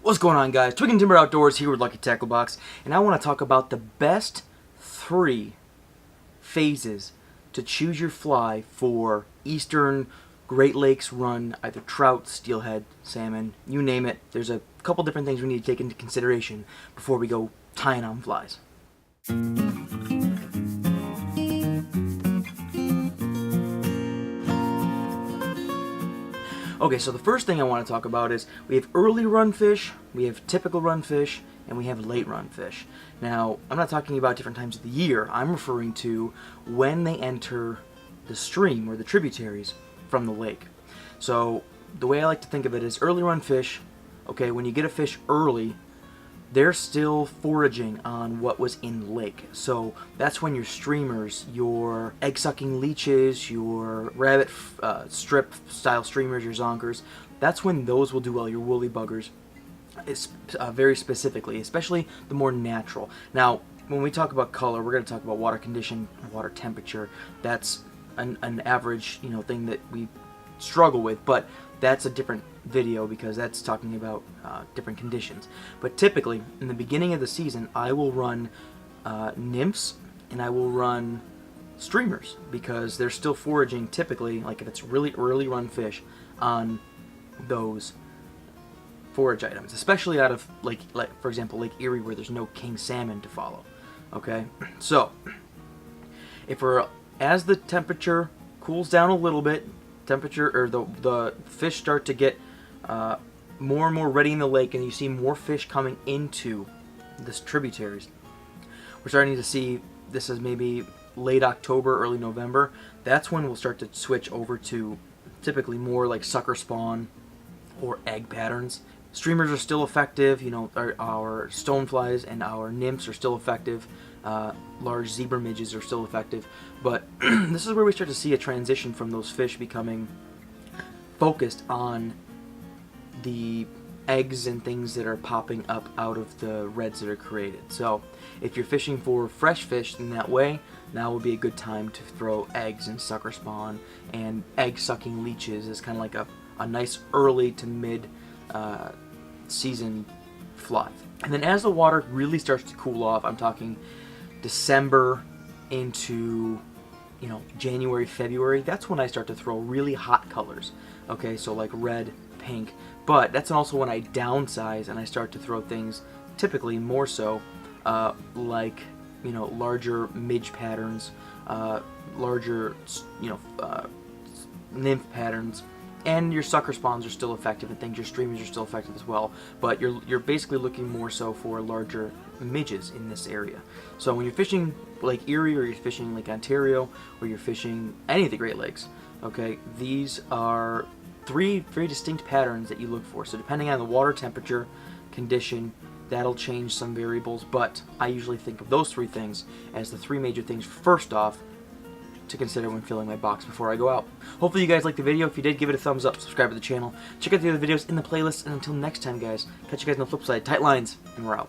What's going on, guys? Twig and Timber Outdoors here with Lucky Tackle Box, and I want to talk about the best 3 phases to choose your fly for Eastern Great Lakes run, either trout, steelhead, salmon, you name it. There's a couple different things we need to take into consideration before we go tying on flies. Okay, so the first thing I want to talk about is we have early run fish, we have typical run fish, and we have late run fish. Now, I'm not talking about different times of the year. I'm referring to when they enter the stream or the tributaries from the lake. So the way I like to think of it is early run fish, okay, when you get a fish early, they're still foraging on what was in the lake. So that's when your streamers, your egg-sucking leeches, your rabbit strip style streamers, your zonkers, that's when those will do well, your woolly buggers, very specifically, especially the more natural. Now, when we talk about color, we're going to talk about water condition, water temperature. That's an average, thing that we struggle with, but that's a different video because that's talking about different conditions. But typically, in the beginning of the season, I will run nymphs and I will run streamers because they're still foraging typically, like if it's really early run fish, on those forage items, especially out of like for example Lake Erie where there's no king salmon to follow. Okay, so if as the temperature cools down a little bit, the fish start to get more and more ready in the lake, and you see more fish coming into this tributaries. We're starting to see this is maybe late October, early November. That's when we'll start to switch over to typically more like sucker spawn or egg patterns. Streamers are still effective, our stoneflies and our nymphs are still effective. Large zebra midges are still effective, but this is where we start to see a transition from those fish becoming focused on the eggs and things that are popping up out of the reds that are created. So if you're fishing for fresh fish in that way, now would be a good time to throw eggs and sucker spawn, and egg sucking leeches is kind of like a nice early to mid season fly. And then as the water really starts to cool off, I'm talking December into January, February, that's when I start to throw really hot colors. Okay, so like red, pink, but that's also when I downsize and I start to throw things typically more so like larger midge patterns, larger nymph patterns, and your sucker spawns are still effective and things. Your streamers are still effective as well, but you're basically looking more so for larger midges in this area. So when you're fishing Lake Erie, or you're fishing Lake Ontario, or you're fishing any of the Great Lakes, okay, these are 3 very distinct patterns that you look for. So depending on the water temperature, condition, that'll change some variables, but I usually think of those 3 things as the 3 major things first off to consider when filling my box before I go out. Hopefully you guys liked the video. If you did, give it a thumbs up, subscribe to the channel, check out the other videos in the playlist, and until next time, guys, catch you guys on the flip side. Tight lines, and we're out.